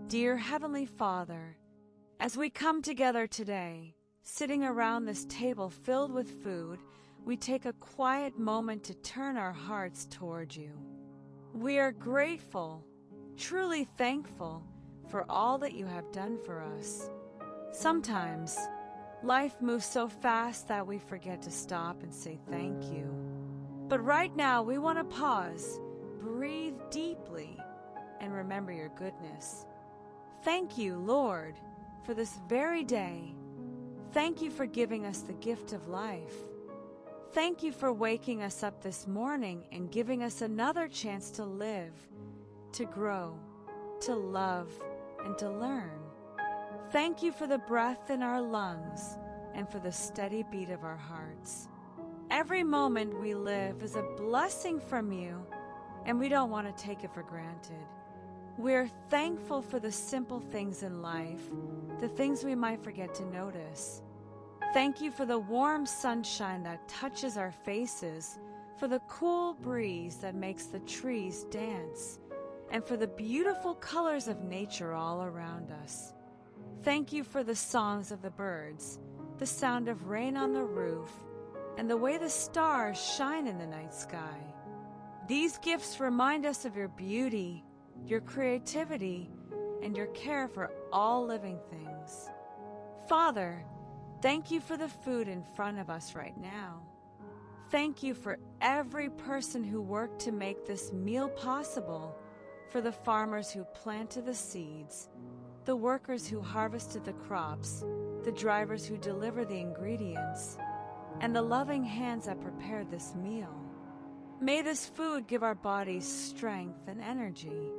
Dear Heavenly Father, as we come together today, sitting around this table filled with food, we take a quiet moment to turn our hearts toward you. We are grateful, truly thankful for all that you have done for us. Sometimes, life moves so fast that we forget to stop and say thank you. But right now, we want to pause, breathe deeply, and remember your goodness. Thank you, Lord, for this very day. Thank you for giving us the gift of life. Thank you for waking us up this morning and giving us another chance to live, to grow, to love, and to learn. Thank you for the breath in our lungs and for the steady beat of our hearts. Every moment we live is a blessing from you, and we don't want to take it for granted. We're thankful for the simple things in life, the things we might forget to notice. Thank you for the warm sunshine that touches our faces, for the cool breeze that makes the trees dance, and for the beautiful colors of nature all around us. Thank you for the songs of the birds, the sound of rain on the roof, and the way the stars shine in the night sky. These gifts remind us of your beauty, your creativity, and your care for all living things. Father, thank you for the food in front of us right now. Thank you for every person who worked to make this meal possible, for the farmers who planted the seeds, the workers who harvested the crops, the drivers who deliver the ingredients, and the loving hands that prepared this meal. May this food give our bodies strength and energy.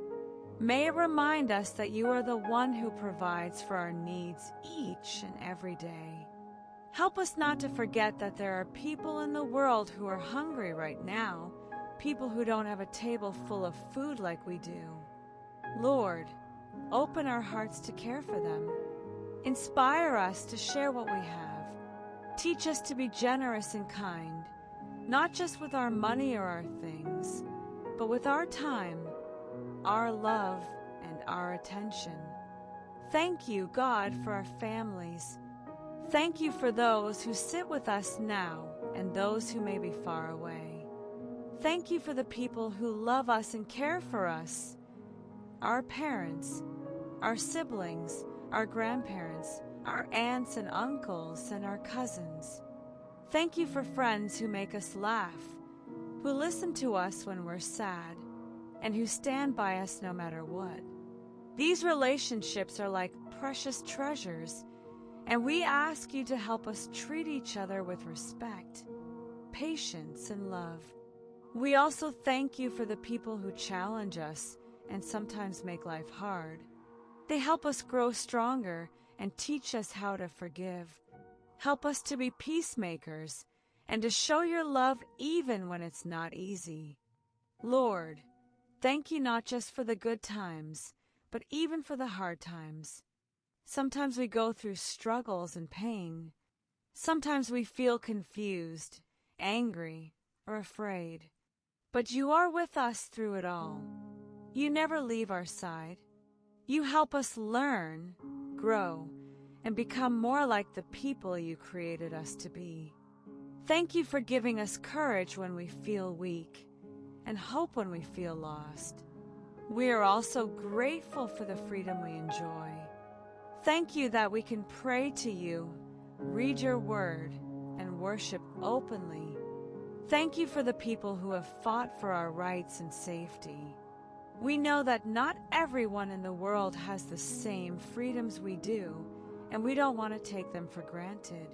May it remind us that you are the one who provides for our needs each and every day. Help us not to forget that there are people in the world who are hungry right now, people who don't have a table full of food like we do. Lord, open our hearts to care for them. Inspire us to share what we have. Teach us to be generous and kind, not just with our money or our things, but with our time, our love, and our attention. Thank you, God, for our families. Thank you for those who sit with us now and those who may be far away. Thank you for the people who love us and care for us, our parents, our siblings, our grandparents, our aunts and uncles, and our cousins. Thank you for friends who make us laugh, who listen to us when we're sad, and who stand by us no matter what. These relationships are like precious treasures, and we ask you to help us treat each other with respect, patience, and love. We also thank you for the people who challenge us and sometimes make life hard. They help us grow stronger and teach us how to forgive. Help us to be peacemakers and to show your love even when it's not easy. Lord, thank you not just for the good times, but even for the hard times. Sometimes we go through struggles and pain. Sometimes we feel confused, angry, or afraid. But you are with us through it all. You never leave our side. You help us learn, grow, and become more like the people you created us to be. Thank you for giving us courage when we feel weak and hope when we feel lost. We are also grateful for the freedom we enjoy. Thank you that we can pray to you, read your word, and worship openly. Thank you for the people who have fought for our rights and safety. We know that not everyone in the world has the same freedoms we do, and we don't want to take them for granted.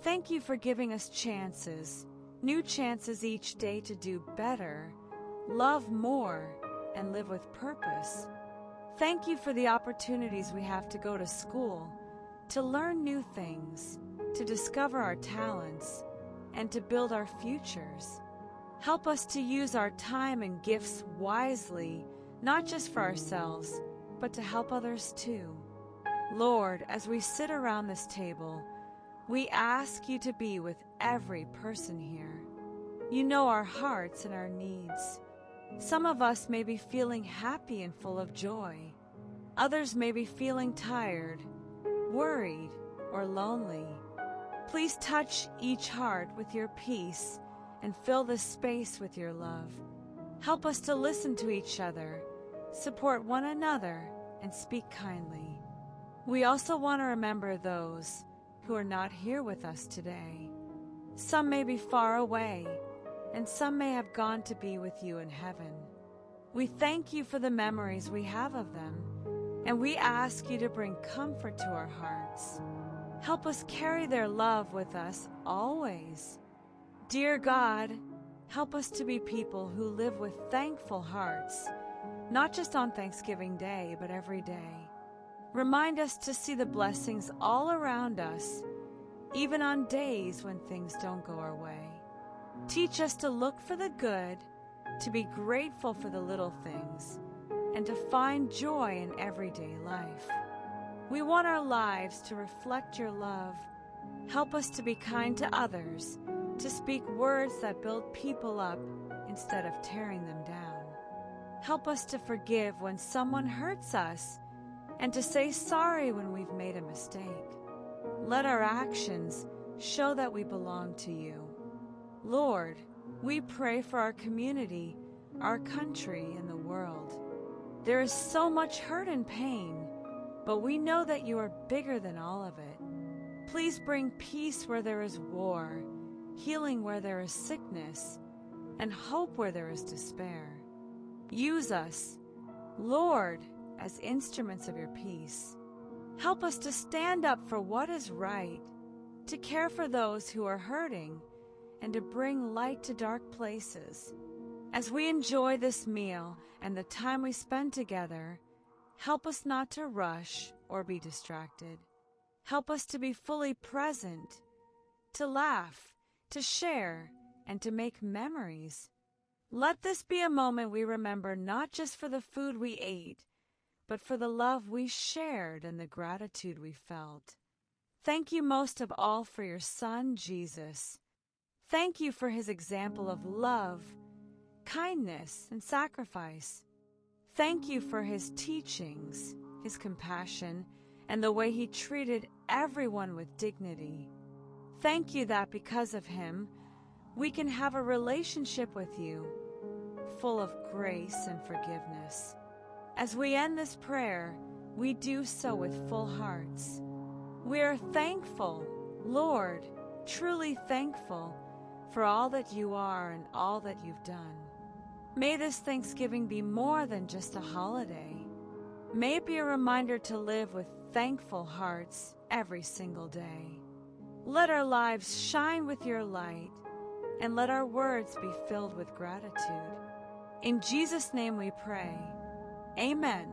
Thank you for giving us chances, new chances each day to do better, love more, and live with purpose. Thank you for the opportunities we have to go to school, to learn new things, to discover our talents, and to build our futures. Help us to use our time and gifts wisely, not just for ourselves, but to help others too. Lord, as we sit around this table, we ask you to be with every person here. You know our hearts and our needs. Some of us may be feeling happy and full of joy. Others may be feeling tired, worried, or lonely. Please touch each heart with your peace and fill this space with your love. Help us to listen to each other, support one another, and speak kindly. We also want to remember those who are not here with us today. Some may be far away, and some may have gone to be with you in heaven. We thank you for the memories we have of them, and we ask you to bring comfort to our hearts. Help us carry their love with us always. Dear God, help us to be people who live with thankful hearts, not just on Thanksgiving Day, but every day. Remind us to see the blessings all around us, even on days when things don't go our way. Teach us to look for the good, to be grateful for the little things, and to find joy in everyday life. We want our lives to reflect your love. Help us to be kind to others, to speak words that build people up instead of tearing them down. Help us to forgive when someone hurts us and to say sorry when we've made a mistake. Let our actions show that we belong to you. Lord, we pray for our community, our country, and the world. There is so much hurt and pain, but we know that you are bigger than all of it. Please bring peace where there is war, healing where there is sickness, and hope where there is despair. Use us, Lord, as instruments of your peace. Help us to stand up for what is right, to care for those who are hurting, and to bring light to dark places. As we enjoy this meal and the time we spend together, help us not to rush or be distracted. Help us to be fully present, to laugh, to share, and to make memories. Let this be a moment we remember not just for the food we ate, but for the love we shared and the gratitude we felt. Thank you most of all for your Son, Jesus. Thank you for his example of love, kindness, and sacrifice. Thank you for his teachings, his compassion, and the way he treated everyone with dignity. Thank you that because of him, we can have a relationship with you, full of grace and forgiveness. As we end this prayer, we do so with full hearts. We are thankful, Lord, truly thankful for all that you are and all that you've done. May this Thanksgiving be more than just a holiday. May it be a reminder to live with thankful hearts every single day. Let our lives shine with your light, and let our words be filled with gratitude. In Jesus' name we pray. Amen.